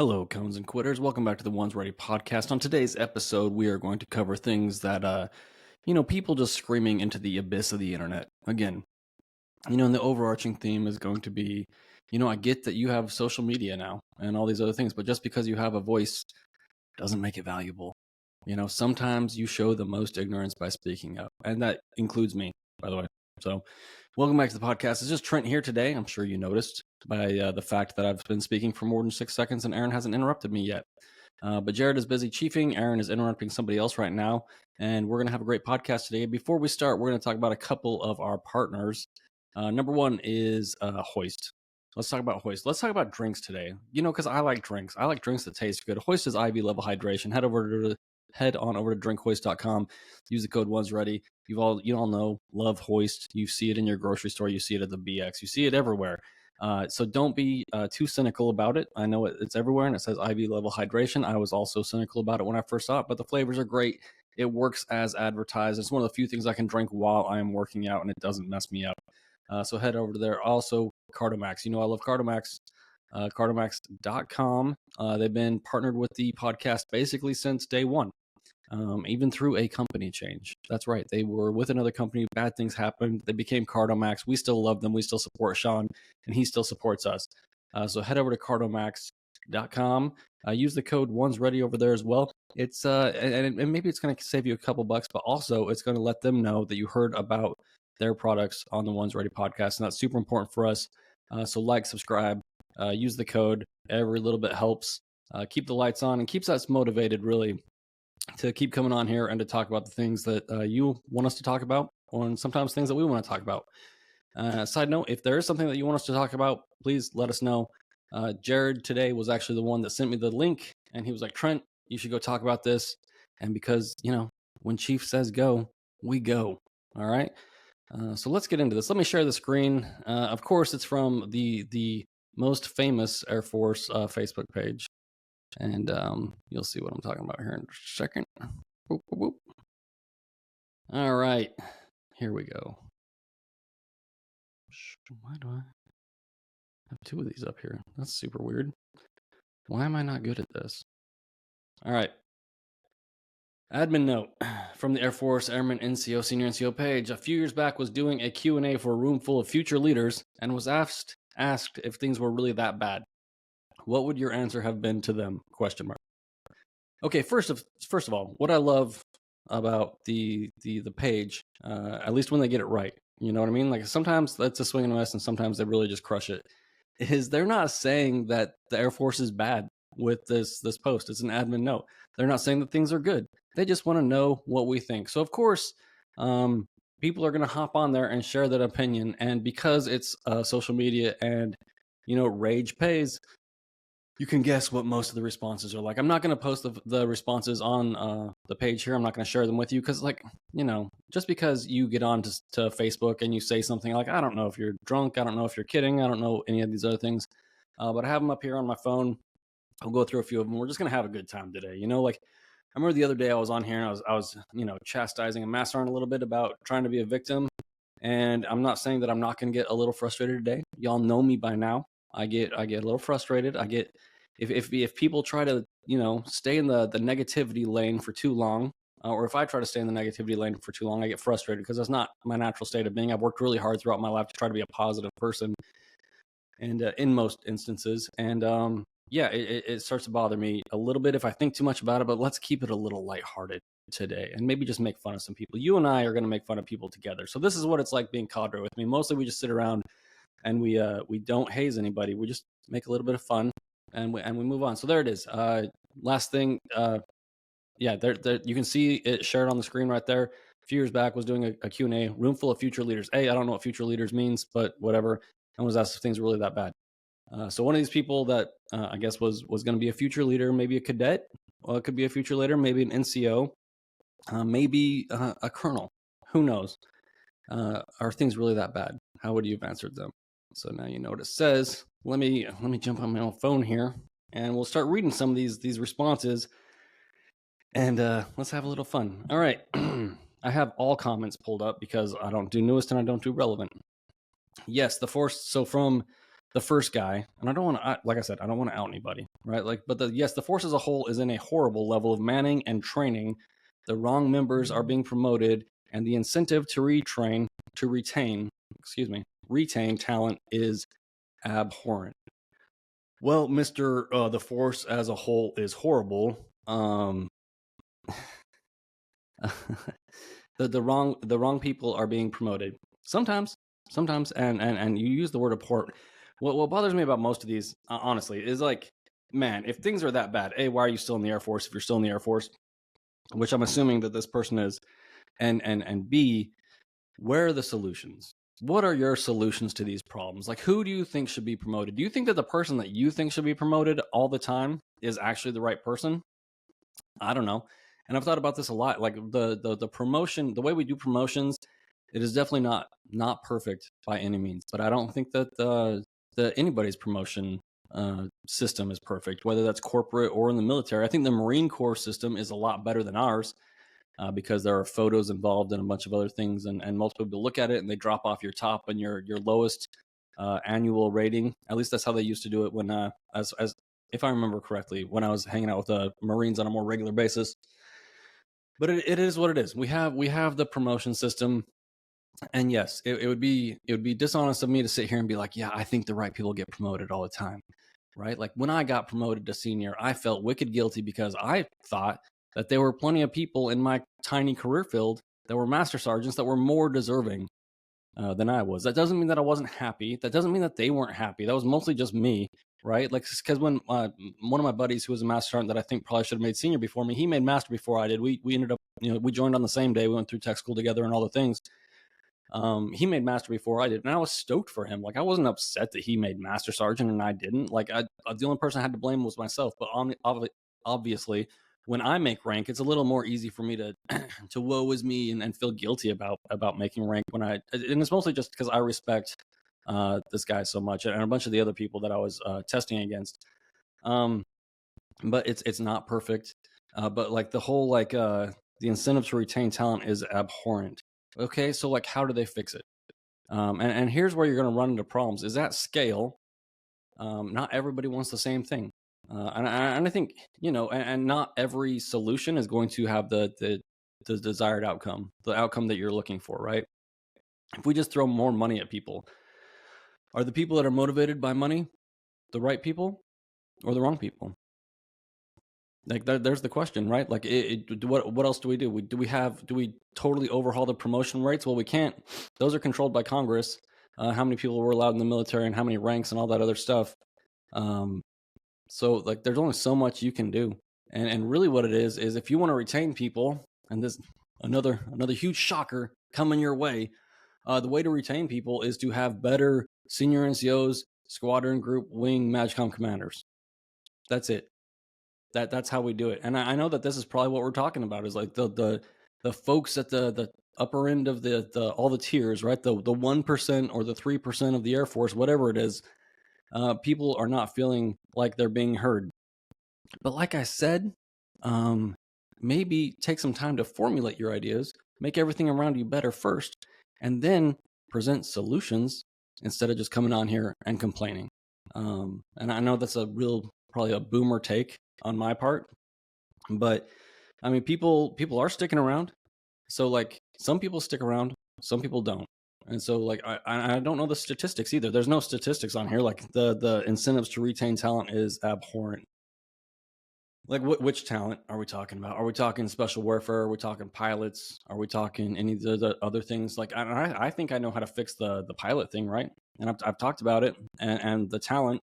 Hello, cones and quitters. Welcome back to the ONESREADY podcast. On today's episode, we are going to cover things that, people just screaming into the abyss of the internet. Again, and the overarching theme is going to be, I get that you have social media now and all these other things, but just because you have a voice doesn't make it valuable. Sometimes you show the most ignorance by speaking up, and that includes me, by the way. So, welcome back to the podcast. It's just Trent here today. I'm sure you noticed by the fact that I've been speaking for more than 6 seconds and Aaron hasn't interrupted me yet. But Jared is busy chiefing. Aaron is interrupting somebody else right now, and we're going to have a great podcast today. Before we start, we're going to talk about a couple of our partners. Number one is Hoist. Let's talk about Hoist. Let's talk about drinks today. Because I like drinks. I like drinks that taste good. Hoist is IV level hydration. Head on over to drinkhoist.com. Use the code ONESREADY. You all know, love Hoist. You see it in your grocery store. You see it at the BX. You see it everywhere. So don't be too cynical about it. I know it's everywhere and it says IV level hydration. I was also cynical about it when I first saw it, but the flavors are great. It works as advertised. It's one of the few things I can drink while I am working out and it doesn't mess me up. So head over to there. Also, CardoMax. I love CardoMax. CardoMax.com. They've been partnered with the podcast basically since day one. Even through a company change. That's right. They were with another company. Bad things happened. They became CardoMax. We still love them. We still support Sean, and he still supports us. So head over to CardoMax.com. Use the code ONESREADY over there as well. It's and maybe it's going to save you a couple bucks, but also it's going to let them know that you heard about their products on the ONESREADY podcast, and that's super important for us. So subscribe, use the code. Every little bit helps. Keep the lights on and keeps us motivated, really, to keep coming on here and to talk about the things that you want us to talk about, and sometimes things that we want to talk about. Side note, if there is something that you want us to talk about, please let us know. Jared today was actually the one that sent me the link, and he was like, Trent, you should go talk about this. And because, when Chief says go, we go. All right. So let's get into this. Let me share the screen. Of course, it's from the most famous Air Force Facebook page. And you'll see what I'm talking about here in a second. Boop, boop, boop. All right, here we go. Why do I have two of these up here? That's super weird. Why am I not good at this? All right. Admin note from the Air Force Airmen NCO Senior NCO page. A few years back was doing a Q&A for a room full of future leaders and was asked if things were really that bad. What would your answer have been to them? ? Okay, first of all, what I love about the page, at least when they get it right, you know what I mean? Like sometimes that's a swing and a miss, and sometimes they really just crush it. Is they're not saying that the Air Force is bad with this post. It's an admin note. They're not saying that things are good. They just want to know what we think. So of course, people are going to hop on there and share that opinion, and because it's social media and rage pays, you can guess what most of the responses are like. I'm not going to post the responses on the page here. I'm not going to share them with you because, just because you get on to Facebook and you say something like, I don't know if you're drunk, I don't know if you're kidding, I don't know any of these other things, but I have them up here on my phone. I'll go through a few of them. We're just going to have a good time today. I remember the other day I was on here and I was chastising a master a little bit about trying to be a victim. And I'm not saying that I'm not going to get a little frustrated today. Y'all know me by now. I get a little frustrated. I get if people try to stay in the negativity lane for too long, or if I try to stay in the negativity lane for too long, I get frustrated because that's not my natural state of being. I've worked really hard throughout my life to try to be a positive person, and in most instances, and it starts to bother me a little bit if I think too much about it. But let's keep it a little lighthearted today, and maybe just make fun of some people. You and I are going to make fun of people together. So this is what it's like being cadre with me. Mostly we just sit around and we don't haze anybody. We just make a little bit of fun. And we move on. So there it is. Last thing, there you can see it shared on the screen right there. A few years back was doing a Q&A, room full of future leaders. I don't know what future leaders means, but whatever. And was asked if things were really that bad. So one of these people that I guess was going to be a future leader, maybe a cadet, it could be a future leader, maybe an NCO, maybe a colonel. Who knows? Are things really that bad? How would you have answered them? So now you know what it says. Let me jump on my own phone here, and we'll start reading some of these responses, and let's have a little fun. All right, I have all comments pulled up because I don't do newest and I don't do relevant. Yes, the force. So from the first guy, and I don't want to, like I said, I don't want to out anybody, right? Like, but yes, the force as a whole is in a horrible level of manning and training. The wrong members are being promoted, and the incentive to retain talent is abhorrent. Well, Mr. The force as a whole is horrible. The wrong people are being promoted. Sometimes, and you use the word abhorrent. What bothers me about most of these, honestly, is like, man, if things are that bad, A, why are you still in the Air Force if you're still in the Air Force? Which I'm assuming that this person is. And B, where are the solutions? What are your solutions to these problems? Like, who do you think should be promoted? Do you think that the person that you think should be promoted all the time is actually the right person? I don't know. And I've thought about this a lot. Like the promotion, the way we do promotions, it is definitely not perfect by any means. But I don't think that the anybody's promotion system is perfect, whether that's corporate or in the military. I think the Marine Corps system is a lot better than ours. Because there are photos involved and a bunch of other things, and multiple people look at it and they drop off your top and your lowest annual rating. At least that's how they used to do it when, as if I remember correctly, when I was hanging out with Marines on a more regular basis. But it is what it is. We have the promotion system, and yes, it would be dishonest of me to sit here and be like, yeah, I think the right people get promoted all the time, right? Like when I got promoted to senior, I felt wicked guilty because I thought that there were plenty of people in my tiny career field that were master sergeants that were more deserving than I was. That doesn't mean that I wasn't happy. That doesn't mean that they weren't happy. That was mostly just me, right? Like, because when one of my buddies who was a master sergeant that I think probably should have made senior before me, he made master before I did. We ended up, we joined on the same day. We went through tech school together and all the things. He made master before I did, and I was stoked for him. Like, I wasn't upset that he made master sergeant and I didn't. Like, the only person I had to blame was myself. But obviously, when I make rank, it's a little more easy for me to to woe is me and feel guilty about making rank and it's mostly just because I respect this guy so much and a bunch of the other people that I was testing against. But it's not perfect. But like the whole the incentive to retain talent is abhorrent. Okay, so like how do they fix it? And here's where you're going to run into problems. Is at scale. Not everybody wants the same thing. And I think, and not every solution is going to have the desired outcome, the outcome that you're looking for, right? If we just throw more money at people, are the people that are motivated by money the right people or the wrong people? Like there's the question, right? Like what else do we do? Do we totally overhaul the promotion rates? Well, we can't. Those are controlled by Congress. How many people were allowed in the military and how many ranks and all that other stuff. So like there's only so much you can do. And really what it is if you want to retain people, and this another huge shocker coming your way, the way to retain people is to have better senior NCOs, squadron, group, wing, MAGCOM commanders. That's it. That's how we do it. And I know that this is probably what we're talking about is like the folks at the upper end of the all the tiers, right? The 1% or the 3% of the Air Force, whatever it is. People are not feeling like they're being heard. But like I said, maybe take some time to formulate your ideas, make everything around you better first, and then present solutions instead of just coming on here and complaining. And I know that's probably a boomer take on my part, but I mean, people are sticking around. So like some people stick around, some people don't. And so like I don't know the statistics either. There's no statistics on here. Like the incentives to retain talent is abhorrent. Like which talent are we talking about? Are we talking special warfare? Are we talking pilots? Are we talking any of the other things? Like I think I know how to fix the pilot thing, right? And I've talked about it. And the talent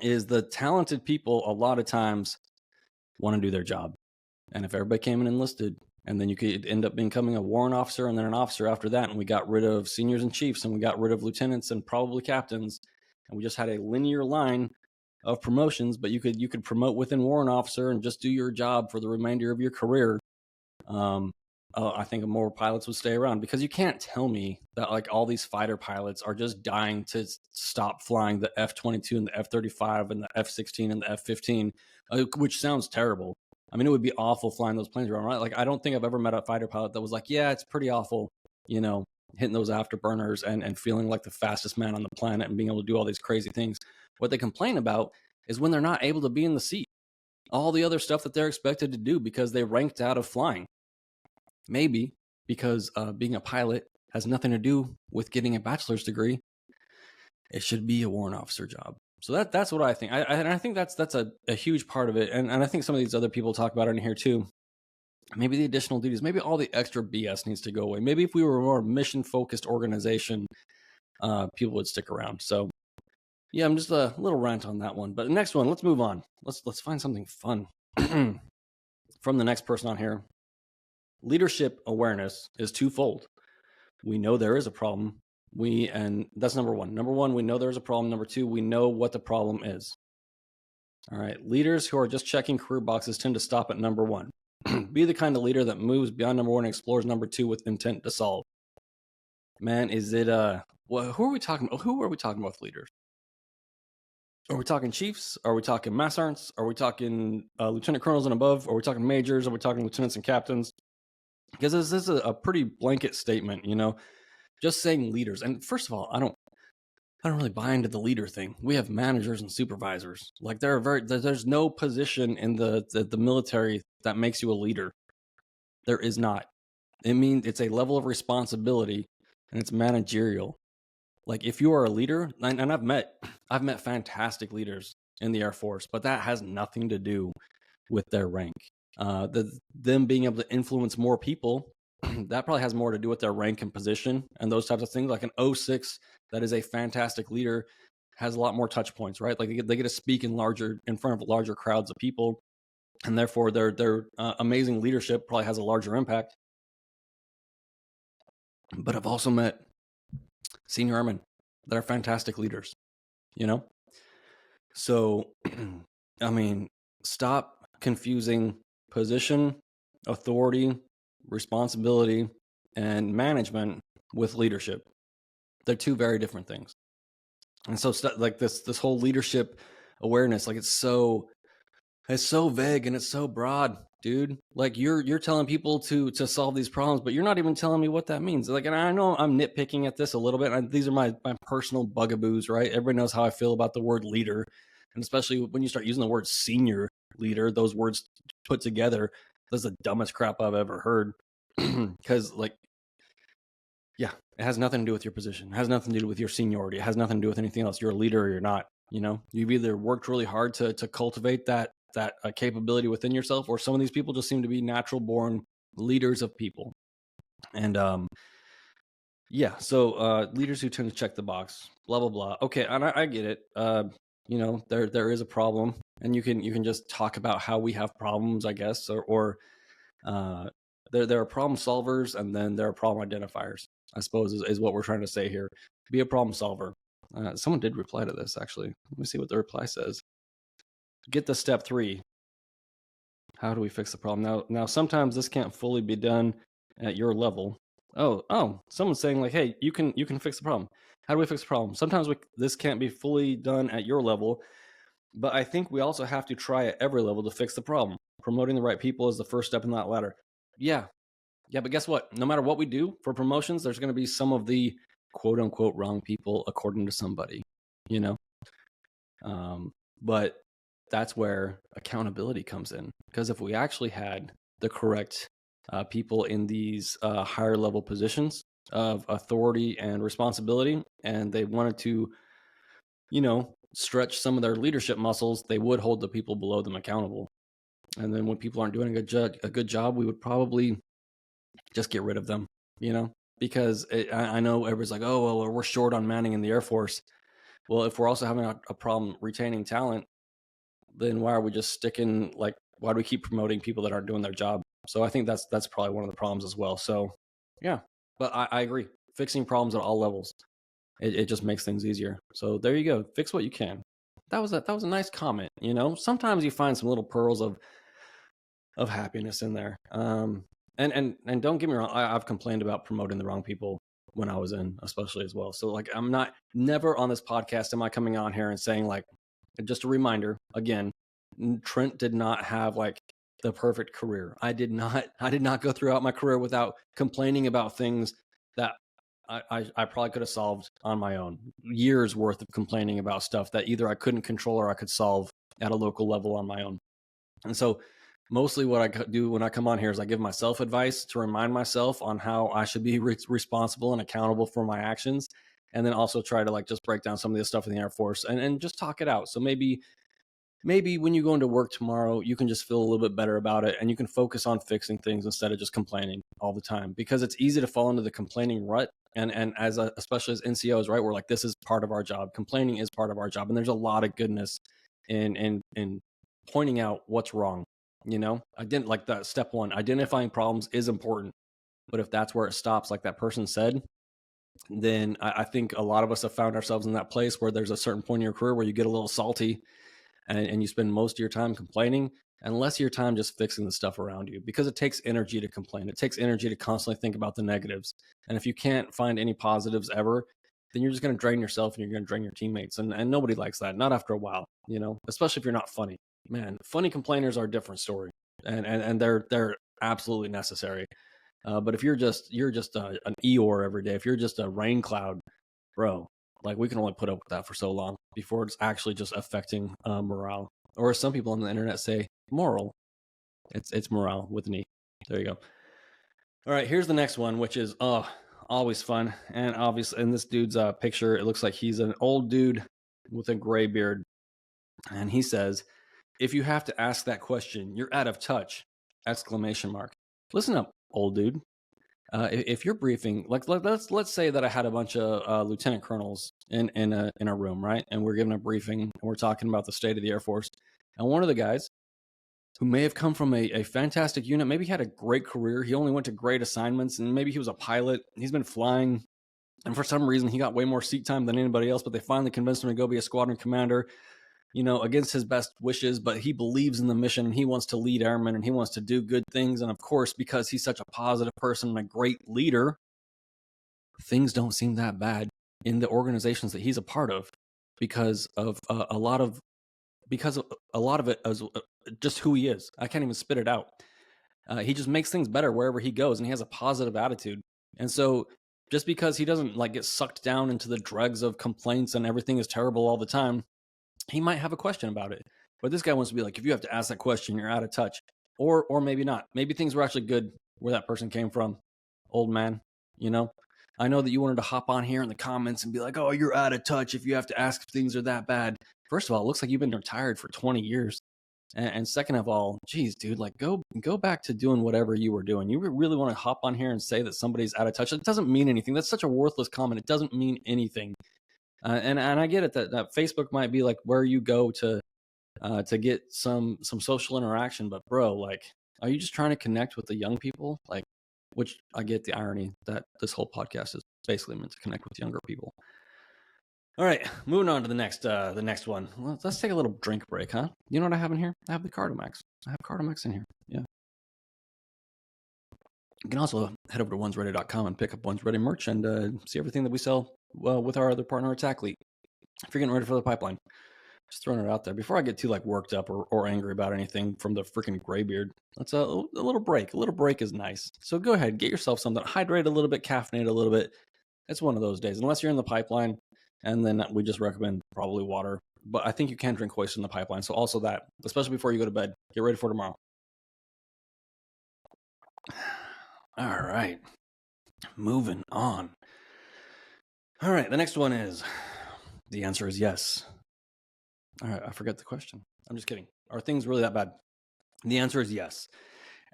is the talented people a lot of times want to do their job. And if everybody came and enlisted, and then you could end up becoming a warrant officer and then an officer after that. And we got rid of seniors and chiefs and we got rid of lieutenants and probably captains. And we just had a linear line of promotions, but you could promote within warrant officer and just do your job for the remainder of your career. I think more pilots would stay around because you can't tell me that like all these fighter pilots are just dying to stop flying the F-22 and the F-35 and the F-16 and the F-15, which sounds terrible. I mean, it would be awful flying those planes around, right? Like, I don't think I've ever met a fighter pilot that was like, yeah, it's pretty awful, hitting those afterburners and feeling like the fastest man on the planet and being able to do all these crazy things. What they complain about is when they're not able to be in the seat, all the other stuff that they're expected to do because they ranked out of flying. Maybe because being a pilot has nothing to do with getting a bachelor's degree. It should be a warrant officer job. So that's what I think. I think that's a huge part of it. And I think some of these other people talk about it in here too. Maybe the additional duties, maybe all the extra BS needs to go away. Maybe if we were a more mission-focused organization, people would stick around. So yeah, I'm just a little rant on that one. But the next one, let's move on. Let's find something fun from the next person on here. Leadership awareness is twofold. We know there is a problem. And that's number one. Number one, we know there's a problem. Number two, we know what the problem is. All right. Leaders who are just checking career boxes tend to stop at number one. Be the kind of leader that moves beyond number one and explores number two with intent to solve. Man, is it who are we talking about? Who are we talking about with leaders? Are we talking chiefs? Are we talking master sergeants? Are we talking lieutenant colonels and above? Are we talking majors? Are we talking lieutenants and captains? Because this is a pretty blanket statement, you know, just saying leaders. And first of all, I don't really buy into the leader thing. We have managers and supervisors. Like there's no position in the military that makes you a leader. There is not. It means it's a level of responsibility and it's managerial. Like if you are a leader, and I've met fantastic leaders in the Air Force, but that has nothing to do with their rank. Them being able to influence more people, that probably has more to do with their rank and position and those types of things. Like an 06 that is a fantastic leader has a lot more touch points, right? Like they get to speak in front of larger crowds of people, and therefore their amazing leadership probably has a larger impact. But I've also met senior airmen that are fantastic leaders, you know? So, I mean, stop confusing position, authority, responsibility, and management with leadership. They're two very different things. And so like this whole leadership awareness, like it's so vague and it's so broad, dude. Like you're telling people to solve these problems, but you're not even telling me what that means. Like, and I know I'm nitpicking at this a little bit. And these are my personal bugaboos, right? Everybody knows how I feel about the word leader. And especially when you start using the word senior leader, those words put together, that's the dumbest crap I've ever heard. Because like, yeah, it has nothing to do with your position. It has nothing to do with your seniority. It has nothing to do with anything else. You're a leader or you're not. You know, you've either worked really hard to cultivate that capability within yourself, or some of these people just seem to be natural born leaders of people. And yeah, so leaders who tend to check the box, blah blah blah. Okay, and I get it. You know, there is a problem, and you can just talk about how we have problems, I guess, or there are problem solvers, and then there are problem identifiers, I suppose is what we're trying to say here. Be a problem solver. Someone did reply to this, actually. Let me see what the reply says. Get the step 3. How do we fix the problem? Now sometimes this can't fully be done at your level. Oh, someone's saying like, hey, you can fix the problem. How do we fix the problem? Sometimes this can't be fully done at your level, but I think we also have to try at every level to fix the problem. Promoting the right people is the first step in that ladder. Yeah, but guess what? No matter what we do for promotions, there's going to be some of the quote unquote wrong people according to somebody, you know? But that's where accountability comes in. Because if we actually had the correct people in these higher level positions of authority and responsibility, and they wanted to, you know, stretch some of their leadership muscles, they would hold the people below them accountable. And then when people aren't doing a good job, we would probably just get rid of them, you know, because I know everybody's like, oh, well, we're short on manning in the Air Force. Well, if we're also having a problem retaining talent, then why are we just sticking, like, why do we keep promoting people that aren't doing their job? So I think that's probably one of the problems as well. So yeah, but I agree. Fixing problems at all levels, it just makes things easier. So there you go. Fix what you can. That was a nice comment. You know, sometimes you find some little pearls of happiness in there. And don't get me wrong, I've complained about promoting the wrong people when I was in, especially as well. So like, I'm never on this podcast am I coming on here and saying like, just a reminder again, Trent did not have like the perfect career. I did not go throughout my career without complaining about things that I probably could have solved on my own. Years worth of complaining about stuff that either I couldn't control or I could solve at a local level on my own. And so mostly what I do when I come on here is I give myself advice to remind myself on how I should be responsible and accountable for my actions. And then also try to like just break down some of the stuff in the Air Force and just talk it out. So maybe when you go into work tomorrow, you can just feel a little bit better about it and you can focus on fixing things instead of just complaining all the time, because it's easy to fall into the complaining rut. And especially as NCOs, right? We're like, this is part of our job. Complaining is part of our job. And there's a lot of goodness in pointing out what's wrong. You know, I didn't like that. Step one, identifying problems is important. But if that's where it stops, like that person said, then I think a lot of us have found ourselves in that place where there's a certain point in your career where you get a little salty and you spend most of your time complaining and less of your time just fixing the stuff around you, because it takes energy to complain. It takes energy to constantly think about the negatives. And if you can't find any positives ever, then you're just going to drain yourself and you're going to drain your teammates. And nobody likes that, not after a while, you know, especially if you're not funny. Man, funny complainers are a different story, and they're absolutely necessary. But if you're just an Eeyore every day, if you're just a rain cloud, bro, like we can only put up with that for so long before it's actually just affecting morale. Or as some people on the internet say, moral. It's morale with an E. There you go. All right, here's the next one, which is always fun. And obviously in this dude's picture, it looks like he's an old dude with a gray beard. And he says, if you have to ask that question, you're out of touch! ! Listen up, old dude. If you're briefing, like let's say that I had a bunch of lieutenant colonels in a room, right? And we're giving a briefing and we're talking about the state of the Air Force. And one of the guys who may have come from a fantastic unit, maybe he had a great career, he only went to great assignments, and maybe he was a pilot, he's been flying, and for some reason he got way more seat time than anybody else, but they finally convinced him to go be a squadron commander, you know, against his best wishes, but he believes in the mission and he wants to lead airmen and he wants to do good things. And of course, because he's such a positive person and a great leader, things don't seem that bad in the organizations that he's a part of, because of a lot of it is just who he is. I can't even spit it out. He just makes things better wherever he goes, and he has a positive attitude. And so just because he doesn't like get sucked down into the dregs of complaints and everything is terrible all the time, he might have a question about it. But this guy wants to be like, if you have to ask that question, you're out of touch. Or maybe not. Maybe things were actually good where that person came from. Old man, you know? I know that you wanted to hop on here in the comments and be like, oh, you're out of touch if you have to ask if things are that bad. First of all, it looks like you've been retired for 20 years. And second of all, geez, dude, like go back to doing whatever you were doing. You really want to hop on here and say that somebody's out of touch? It doesn't mean anything. That's such a worthless comment. It doesn't mean anything. And I get it that Facebook might be like where you go to get some social interaction, but bro, like, are you just trying to connect with the young people? Like, which I get the irony that this whole podcast is basically meant to connect with younger people. All right, moving on to the next one. Let's take a little drink break, huh? You know what I have in here? I have the CardoMax. I have CardoMax in here. Yeah. You can also head over to ONESREADY.com and pick up ONESREADY merch and see everything that we sell with our other partner, Attacklead. If you're getting ready for the pipeline, just throwing it out there. Before I get too like worked up or angry about anything from the freaking graybeard, let's a little break. A little break is nice. So go ahead, get yourself something. Hydrate a little bit, caffeinate a little bit. It's one of those days, unless you're in the pipeline. And then we just recommend probably water. But I think you can drink Hoist in the pipeline. So also that, especially before you go to bed. Get ready for tomorrow. All right. Moving on. All right. The next one is, the answer is yes. All right. I forget the question. I'm just kidding. Are things really that bad? The answer is yes.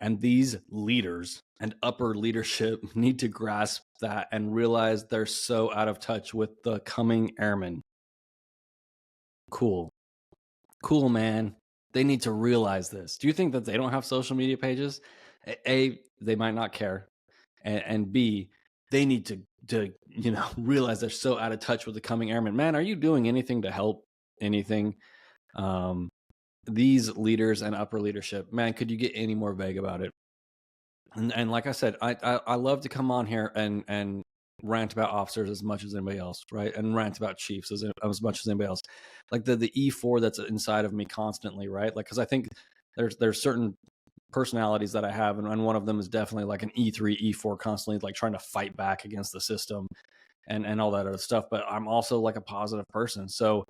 And these leaders and upper leadership need to grasp that and realize they're so out of touch with the coming airmen. Cool, man. They need to realize this. Do you think that they don't have social media pages? A, they might not care. And B, they need to realize they're so out of touch with the coming airmen. Man, are you doing anything to help anything? These leaders and upper leadership, man, could you get any more vague about it? And like I said, I love to come on here and rant about officers as much as anybody else, right? And rant about chiefs as much as anybody else. Like the E4 that's inside of me constantly, right? Like, because I think there's certain personalities that I have, and one of them is definitely like an E3, E4, constantly like trying to fight back against the system and all that other stuff. But I'm also like a positive person. So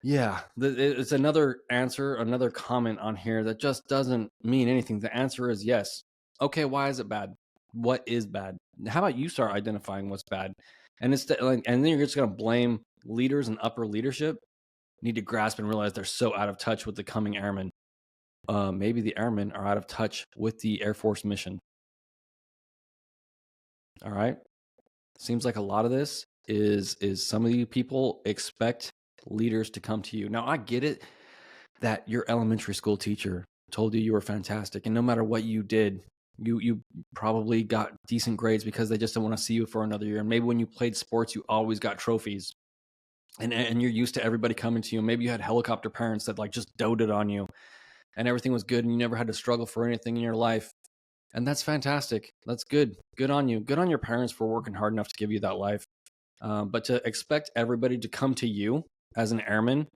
yeah, it's another answer, another comment on here that just doesn't mean anything. The answer is yes. Okay, why is it bad? What is bad? How about you start identifying what's bad? And and then you're just going to blame leaders and upper leadership. Need to grasp and realize they're so out of touch with the coming airmen. Maybe the airmen are out of touch with the Air Force mission. All right. Seems like a lot of this is some of you people expect leaders to come to you. Now, I get it that your elementary school teacher told you were fantastic, and no matter what you did, you probably got decent grades because they just don't want to see you for another year. And maybe when you played sports, you always got trophies, and you're used to everybody coming to you. Maybe you had helicopter parents that like just doted on you, and everything was good, and you never had to struggle for anything in your life. And that's fantastic. That's good. Good on you. Good on your parents for working hard enough to give you that life. But to expect everybody to come to you as an airman,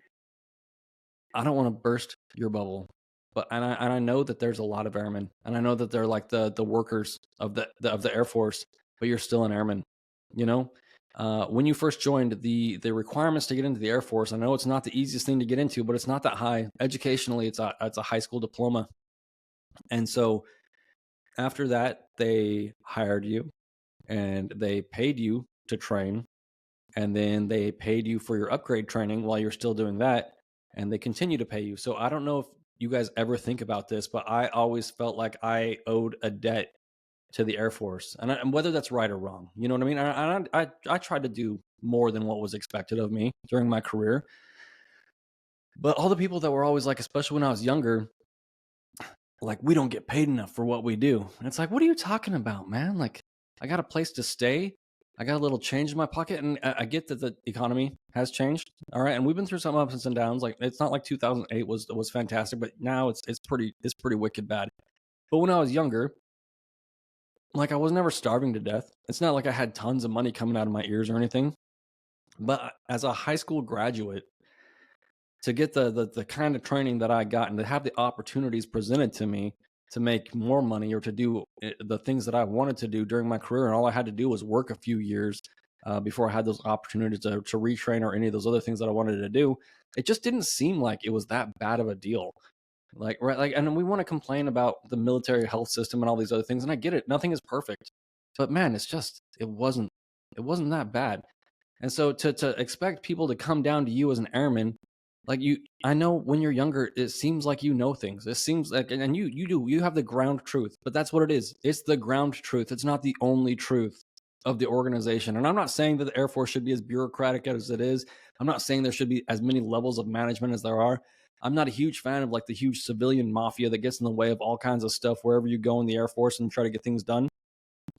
I don't want to burst your bubble. But I know that there's a lot of airmen, and I know that they're like the workers of the Air Force. But you're still an airman. You know, when you first joined, the requirements to get into the Air Force, I know it's not the easiest thing to get into, but it's not that high. Educationally, it's a high school diploma, and so after that, they hired you and they paid you to train, and then they paid you for your upgrade training while you're still doing that, and they continue to pay you. So I don't know if you guys ever think about this, but I always felt like I owed a debt to the Air Force, and whether that's right or wrong, you know what I mean? I tried to do more than what was expected of me during my career, but all the people that were always like, especially when I was younger, like, we don't get paid enough for what we do. And it's like, what are you talking about, man? Like, I got a place to stay. I got a little change in my pocket. And I get that the economy has changed. All right. And we've been through some ups and downs. Like, it's not like 2008 was fantastic, but now it's pretty wicked bad. But when I was younger, like, I was never starving to death. It's not like I had tons of money coming out of my ears or anything. But as a high school graduate, to get the kind of training that I got and to have the opportunities presented to me to make more money or to do the things that I wanted to do during my career, and all I had to do was work a few years before I had those opportunities to retrain or any of those other things that I wanted to do. It just didn't seem like it was that bad of a deal. Like, right, like, and we want to complain about the military health system and all these other things, and I get it. Nothing is perfect, but man, it wasn't that bad. And so to expect people to come down to you as an airman, like, I know when you're younger, it seems like you know things. It seems like, and you have the ground truth, but that's what it is. It's the ground truth. It's not the only truth of the organization. And I'm not saying that the Air Force should be as bureaucratic as it is. I'm not saying there should be as many levels of management as there are. I'm not a huge fan of like the huge civilian mafia that gets in the way of all kinds of stuff wherever you go in the Air Force and try to get things done.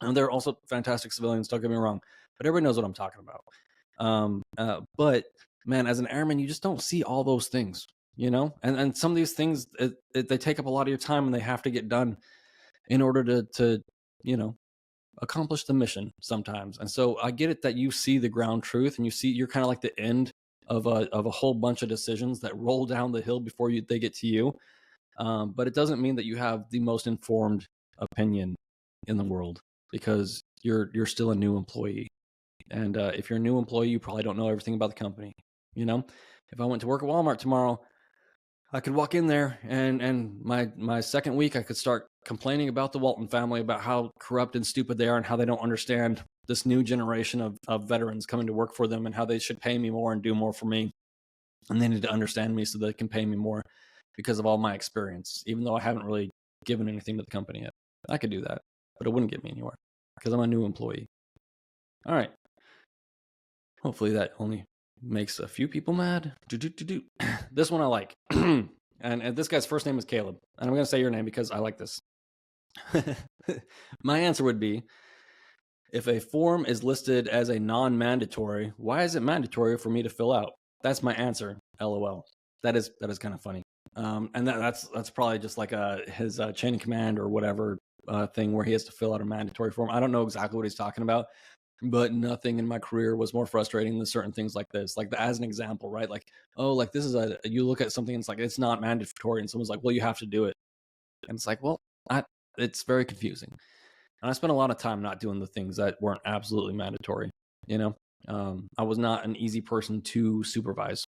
And there are also fantastic civilians, don't get me wrong, but everybody knows what I'm talking about. But man, as an airman, you just don't see all those things, you know? And some of these things, they take up a lot of your time and they have to get done in order to, you know, accomplish the mission sometimes. And so I get it that you see the ground truth and you're kind of like the end of a whole bunch of decisions that roll down the hill before they get to you. But it doesn't mean that you have the most informed opinion in the world, because you're still a new employee. And if you're a new employee, you probably don't know everything about the company. You know, if I went to work at Walmart tomorrow, I could walk in there and my second week, I could start complaining about the Walton family, about how corrupt and stupid they are and how they don't understand this new generation of veterans coming to work for them and how they should pay me more and do more for me. And they need to understand me so they can pay me more because of all my experience, even though I haven't really given anything to the company yet. I could do that, but it wouldn't get me anywhere because I'm a new employee. All right. Hopefully that only makes a few people mad. This one I like. and this guy's first name is Caleb. And I'm going to say your name because I like this. My answer would be, if a form is listed as a non-mandatory, why is it mandatory for me to fill out? That's my answer. LOL. That is kind of funny. And that's probably just like his chain of command or whatever thing where he has to fill out a mandatory form. I don't know exactly what he's talking about, but nothing in my career was more frustrating than certain things like this. Like, as an example, right? Like, oh, like this is you look at something and it's like, it's not mandatory, and someone's like, well, you have to do it. And it's like, well, it's very confusing. And I spent a lot of time not doing the things that weren't absolutely mandatory. You know, I was not an easy person to supervise.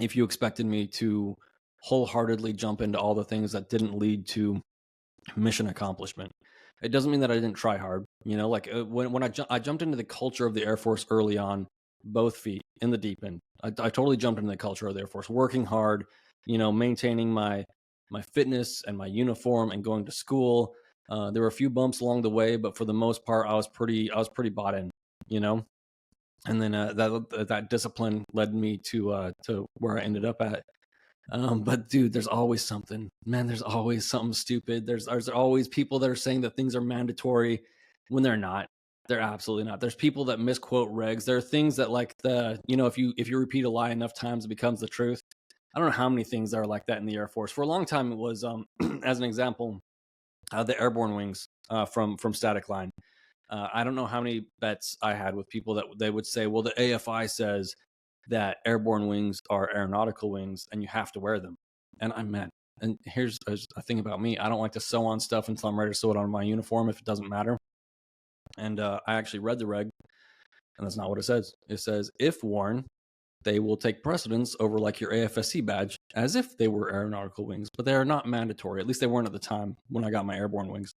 If you expected me to wholeheartedly jump into all the things that didn't lead to mission accomplishment, it doesn't mean that I didn't try hard. You know, like when I jumped into the culture of the Air Force early on, both feet in the deep end. I totally jumped into the culture of the Air Force, working hard, you know, maintaining my fitness and my uniform and going to school. There were a few bumps along the way, but for the most part, I was pretty bought in, you know. And then that discipline led me to where I ended up at. But dude, there's always something, man. There's always something stupid. There's always people that are saying that things are mandatory when they're not. They're absolutely not. There's people that misquote regs. There are things that, like, you know, if you repeat a lie enough times, it becomes the truth. I don't know how many things are like that in the Air Force. For a long time, it was, as an example, the airborne wings from static line. I don't know how many bets I had with people that they would say, well, the AFI says that airborne wings are aeronautical wings and you have to wear them. And I'm mad. And here's a thing about me. I don't like to sew on stuff until I'm ready to sew it on my uniform if it doesn't matter. And I actually read the reg, and that's not what it says. It says, if worn, they will take precedence over like your AFSC badge as if they were aeronautical wings, but they are not mandatory. At least they weren't at the time when I got my airborne wings.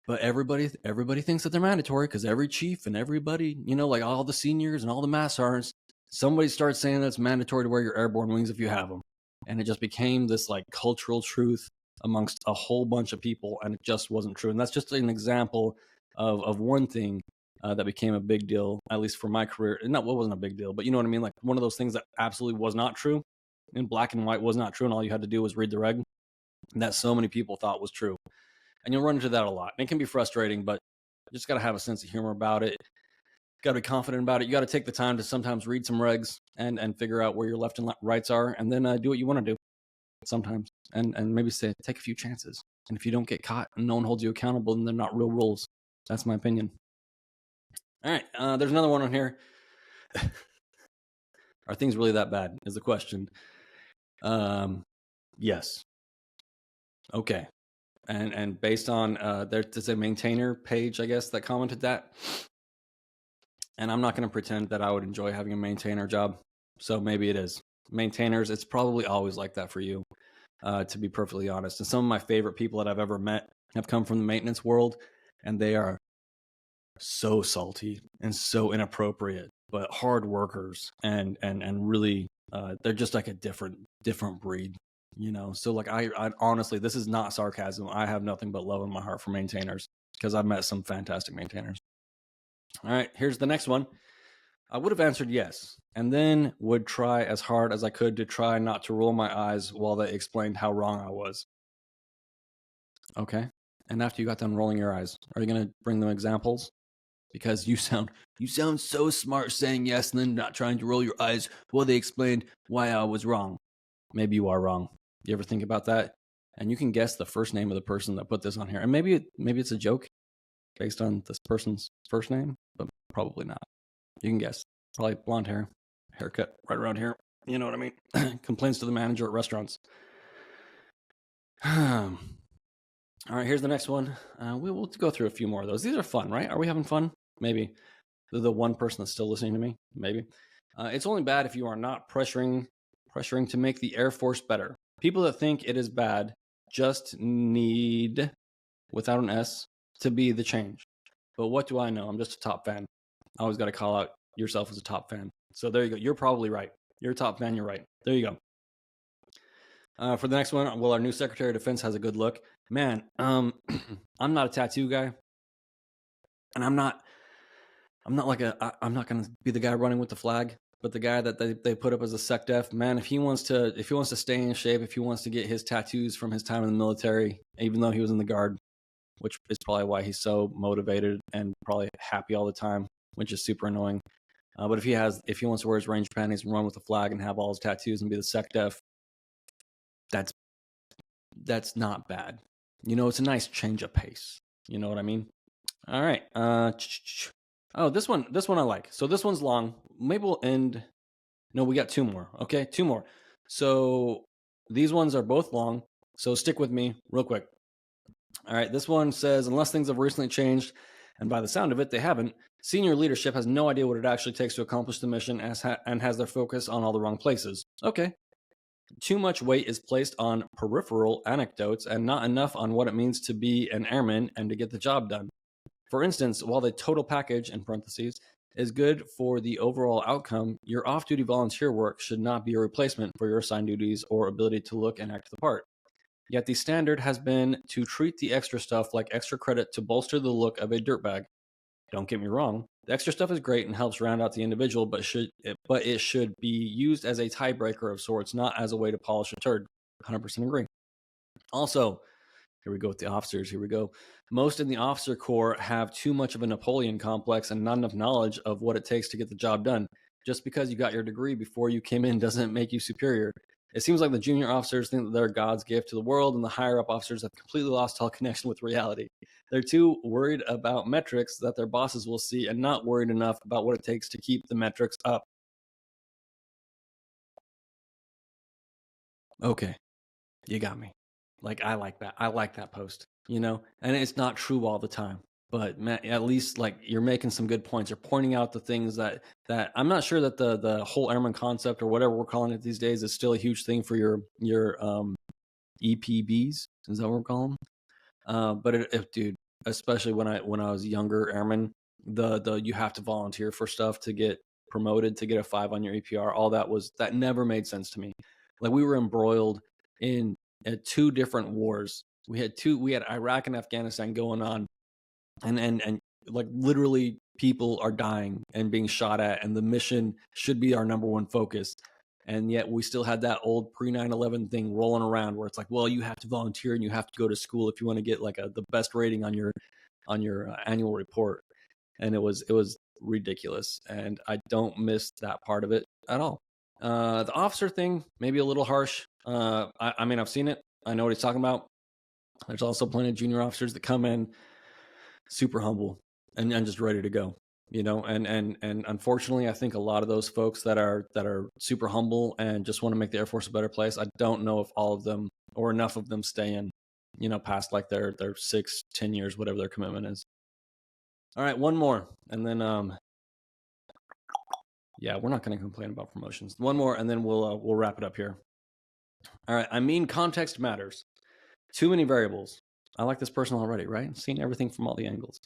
But everybody thinks that they're mandatory because every chief and everybody, you know, like all the seniors and all the mass sergeants, somebody starts saying that it's mandatory to wear your airborne wings if you have them. And it just became this like cultural truth amongst a whole bunch of people, and it just wasn't true. And that's just an example of one thing that became a big deal, at least for my career. Not what wasn't a big deal, but you know what I mean? Like one of those things that absolutely was not true, in black and white was not true, and all you had to do was read the reg, and that so many people thought was true. And you'll run into that a lot. And it can be frustrating, but you just got to have a sense of humor about it. Got to be confident about it. You got to take the time to sometimes read some regs and figure out where your left and rights are, and then do what you want to do sometimes. And maybe take a few chances. And if you don't get caught and no one holds you accountable, then they're not real rules. That's my opinion. All right. There's another one on here. Are things really that bad is the question. Yes. Okay. And based on there's a maintainer page, I guess, that commented that. And I'm not going to pretend that I would enjoy having a maintainer job. So maybe it is. Maintainers, it's probably always like that for you, to be perfectly honest. And some of my favorite people that I've ever met have come from the maintenance world, and they are so salty and so inappropriate, but hard workers and really they're just like a different breed, you know. So like I honestly, this is not sarcasm. I have nothing but love in my heart for maintainers because I've met some fantastic maintainers. All right, here's the next one. I would have answered yes, and then would try as hard as I could to try not to roll my eyes while they explained how wrong I was. Okay. And after you got done rolling your eyes, are you going to bring them examples? Because you sound so smart saying yes and then not trying to roll your eyes while they explained why I was wrong. Maybe you are wrong. You ever think about that? And you can guess the first name of the person that put this on here. And maybe it's a joke based on this person's first name, but probably not. You can guess. Probably blonde hair, haircut right around here. You know what I mean? Complains to the manager at restaurants. All right, here's the next one. We'll go through a few more of those. These are fun, right? Are we having fun? Maybe. The one person that's still listening to me, maybe. It's only bad if you are not pressuring to make the Air Force better. People that think it is bad just need, without an S, to be the change. But what do I know? I'm just a top fan. I always got to call out yourself as a top fan. So there you go. You're probably right. You're a top fan. You're right. There you go. For the next one, well, our new Secretary of Defense has a good look. Man, I'm not a tattoo guy, and I'm not going to be the guy running with the flag, but the guy that they put up as a SecDef, man, if he wants to stay in shape, if he wants to get his tattoos from his time in the military, even though he was in the Guard, which is probably why he's so motivated and probably happy all the time, which is super annoying. But if he wants to wear his range panties and run with the flag and have all his tattoos and be the SecDef, that's not bad. You know, it's a nice change of pace. You know what I mean? All right. Oh, this one I like. So this one's long. Maybe we'll end. No, we got two more. Okay, two more. So these ones are both long. So stick with me real quick. All right, this one says, unless things have recently changed, and by the sound of it, they haven't, senior leadership has no idea what it actually takes to accomplish the mission and has their focus on all the wrong places. Okay. Too much weight is placed on peripheral anecdotes and not enough on what it means to be an airman and to get the job done. For instance, while the total package, in parentheses, is good for the overall outcome, your off-duty volunteer work should not be a replacement for your assigned duties or ability to look and act the part. Yet the standard has been to treat the extra stuff like extra credit to bolster the look of a dirtbag. Don't get me wrong, the extra stuff is great and helps round out the individual, but it should be used as a tiebreaker of sorts, not as a way to polish a turd. 100% agree. Also, here we go with the officers. Here we go. Most in the officer corps have too much of a Napoleon complex and not enough knowledge of what it takes to get the job done. Just because you got your degree before you came in doesn't make you superior. It seems like the junior officers think that they're God's gift to the world, and the higher up officers have completely lost all connection with reality. They're too worried about metrics that their bosses will see and not worried enough about what it takes to keep the metrics up. Okay, you got me. Like, I like that. I like that post, and it's not true all the time. But at least like you're making some good points. You're pointing out the things that I'm not sure that the whole airman concept or whatever we're calling it these days is still a huge thing for your EPBs. Is that what we're calling them? But if dude, especially when I was younger airman, the you have to volunteer for stuff to get promoted, to get a 5 on your EPR. All that never made sense to me. Like, we were embroiled in 2 different wars. We had Iraq and Afghanistan going on, and like literally people are dying and being shot at, and the mission should be our number one focus. And yet we still had that old pre 9/11 thing rolling around where it's like, well, you have to volunteer and you have to go to school if you want to get like the best rating on your annual report. And it was ridiculous, and I don't miss that part of it at all. The officer thing, maybe a little harsh. I mean, I've seen it. I know what he's talking about. There's also plenty of junior officers that come in super humble and just ready to go, and unfortunately, I think a lot of those folks that are super humble and just want to make the Air Force a better place, I don't know if all of them or enough of them stay in, past like their 6-10 years, whatever their commitment is. All right, one more, and then yeah, we're not going to complain about promotions. One more, and then we'll wrap it up here. All right, I mean, context matters. Too many variables. I like this person already, right? Seen everything from all the angles.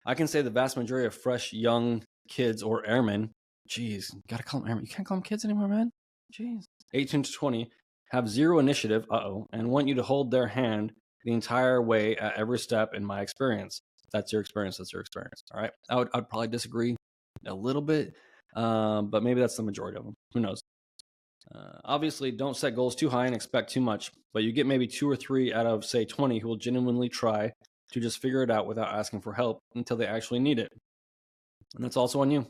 I can say the vast majority of fresh young kids or airmen, geez, gotta call them airmen. You can't call them kids anymore, man. Jeez. 18 to 20 have zero initiative, and want you to hold their hand the entire way at every step, in my experience. That's your experience. That's your experience. All right. I'd probably disagree a little bit, but maybe that's the majority of them. Who knows? Obviously, don't set goals too high and expect too much, but you get maybe 2 or 3 out of, say, 20 who will genuinely try to just figure it out without asking for help until they actually need it. And that's also on you.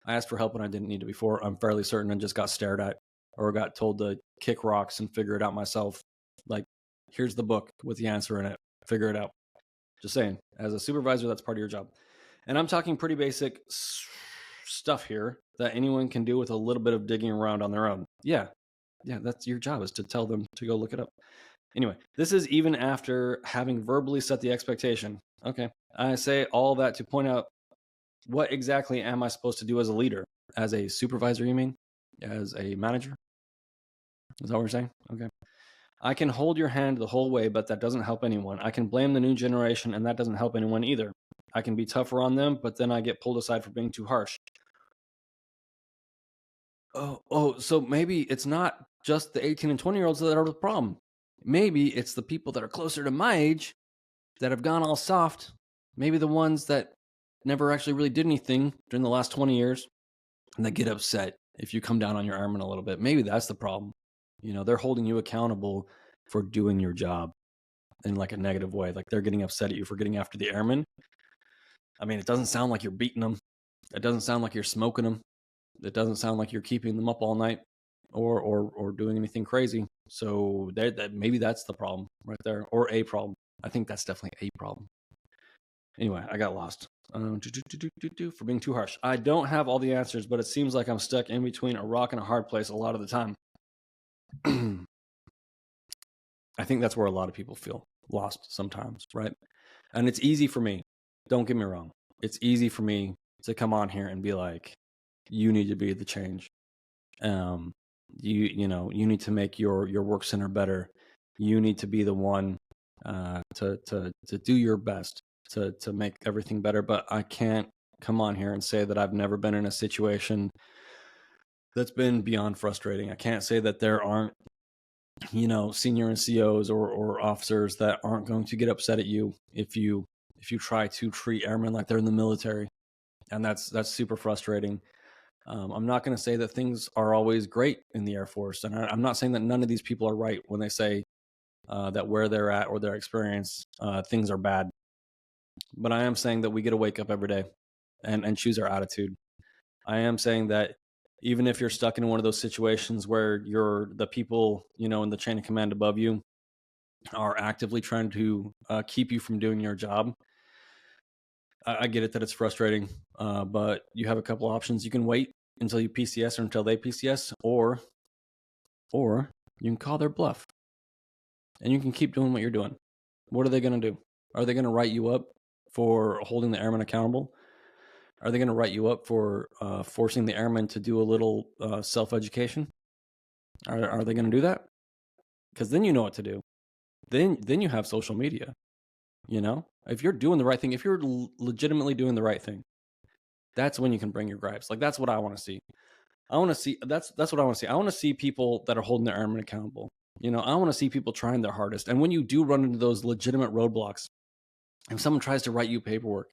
I asked for help when I didn't need it before. I'm fairly certain and just got stared at or got told to kick rocks and figure it out myself. Like, here's the book with the answer in it. Figure it out. Just saying, as a supervisor, that's part of your job. And I'm talking pretty basic stuff here that anyone can do with a little bit of digging around on their own. Yeah, that's your job, is to tell them to go look it up. Anyway, this is even after having verbally set the expectation. Okay, I say all that to point out, what exactly am I supposed to do as a leader? As a supervisor, you mean? As a manager? Is that what you're saying? Okay. I can hold your hand the whole way, but that doesn't help anyone. I can blame the new generation, and that doesn't help anyone either. I can be tougher on them, but then I get pulled aside for being too harsh. So maybe it's not just the 18 and 20-year-olds that are the problem. Maybe it's the people that are closer to my age that have gone all soft. Maybe the ones that never actually really did anything during the last 20 years, and they get upset if you come down on your airman a little bit. Maybe that's the problem. They're holding you accountable for doing your job in like a negative way. Like, they're getting upset at you for getting after the airmen. I mean, it doesn't sound like you're beating them. It doesn't sound like you're smoking them. It doesn't sound like you're keeping them up all night or doing anything crazy. So that maybe that's the problem right there, or a problem. I think that's definitely a problem. Anyway, I got lost for being too harsh. I don't have all the answers, but it seems like I'm stuck in between a rock and a hard place a lot of the time. I think that's where a lot of people feel lost sometimes, right? And it's easy for me. Don't get me wrong. It's easy for me to come on here and be like, you need to be the change. You need to make your work center better. You need to be the one to do your best to make everything better. But I can't come on here and say that I've never been in a situation that's been beyond frustrating. I can't say that there aren't, senior NCOs or officers that aren't going to get upset at you if you try to treat airmen like they're in the military, and that's super frustrating. I'm not going to say that things are always great in the Air Force, and I'm not saying that none of these people are right when they say that where they're at or their experience, things are bad. But I am saying that we get to wake up every day and choose our attitude. I am saying that even if you're stuck in one of those situations where the people, in the chain of command above you are actively trying to keep you from doing your job, I get it that it's frustrating, but you have a couple options. You can wait until you PCS or until they PCS, or you can call their bluff and you can keep doing what you're doing. What are they going to do? Are they going to write you up for holding the airmen accountable? Are they going to write you up for forcing the airmen to do a little self-education? Are they going to do that? Because then you know what to do. Then you have social media. If you're doing the right thing, if you're legitimately doing the right thing, that's when you can bring your gripes. Like, that's what I want to see. That's what I want to see. I want to see people that are holding their airmen accountable. I want to see people trying their hardest. And when you do run into those legitimate roadblocks, if someone tries to write you paperwork,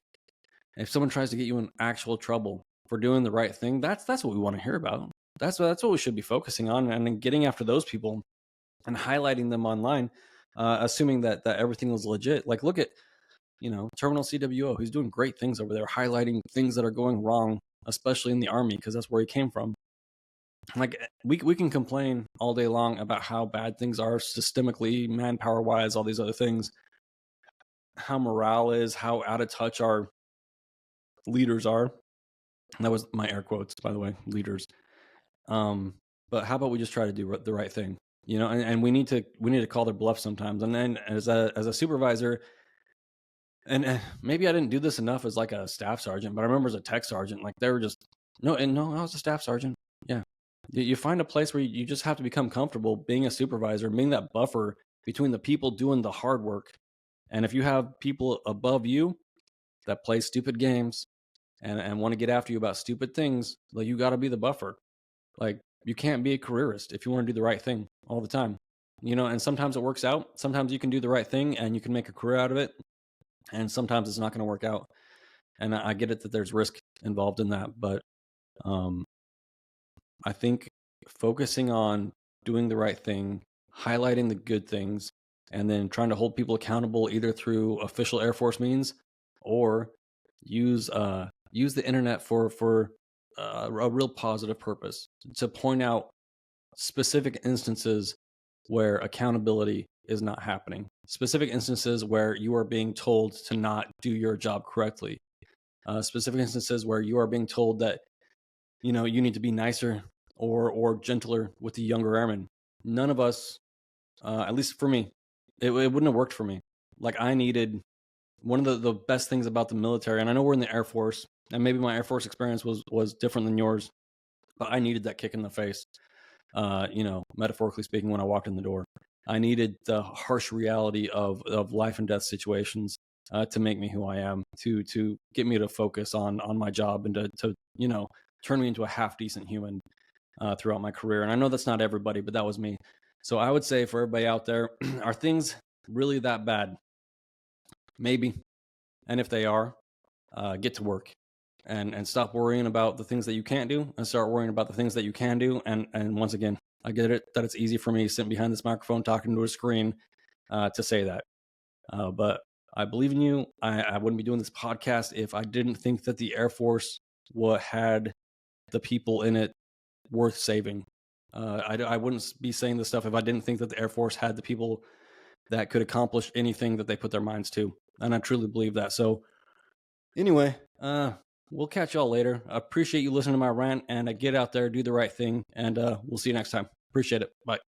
if someone tries to get you in actual trouble for doing the right thing, that's what we want to hear about. That's what we should be focusing on, and then getting after those people and highlighting them online, assuming that everything was legit. Like, look at, Terminal CWO. He's doing great things over there, highlighting things that are going wrong, especially in the Army, because that's where he came from. Like, we can complain all day long about how bad things are systemically, manpower wise, all these other things, how morale is, how out of touch our leaders are. That was my air quotes, by the way, leaders. But how about we just try to do the right thing, and we need to call their bluff sometimes. And then as a supervisor, and maybe I didn't do this enough as like a staff sergeant, but I remember as a tech sergeant, like they were just, no, I was a staff sergeant. Yeah. You find a place where you just have to become comfortable being a supervisor, being that buffer between the people doing the hard work. And if you have people above you that play stupid games and want to get after you about stupid things, like, you got to be the buffer. Like, you can't be a careerist if you want to do the right thing all the time, and sometimes it works out. Sometimes you can do the right thing and you can make a career out of it. And sometimes it's not going to work out. And I get it that there's risk involved in that. But I think focusing on doing the right thing, highlighting the good things, and then trying to hold people accountable either through official Air Force means or use the internet for a real positive purpose, to point out specific instances where accountability is not happening, specific instances where you are being told to not do your job correctly, specific instances where you are being told that, you need to be nicer or gentler with the younger airmen. None of us, at least for me, it wouldn't have worked for me. Like, I needed one of the best things about the military, and I know we're in the Air Force, and maybe my Air Force experience was different than yours, but I needed that kick in the face, metaphorically speaking, when I walked in the door. I needed the harsh reality of life and death situations to make me who I am, to get me to focus on my job, and to turn me into a half decent human throughout my career. And I know that's not everybody, but that was me. So I would say for everybody out there, are things really that bad? Maybe. And if they are, get to work and stop worrying about the things that you can't do and start worrying about the things that you can do. And once again, I get it that it's easy for me sitting behind this microphone talking to a screen to say that. But I believe in you. I wouldn't be doing this podcast if I didn't think that the Air Force had the people in it worth saving. I wouldn't be saying this stuff if I didn't think that the Air Force had the people that could accomplish anything that they put their minds to. And I truly believe that. So anyway, we'll catch y'all later. I appreciate you listening to my rant, and get out there, do the right thing, and we'll see you next time. Appreciate it. Bye.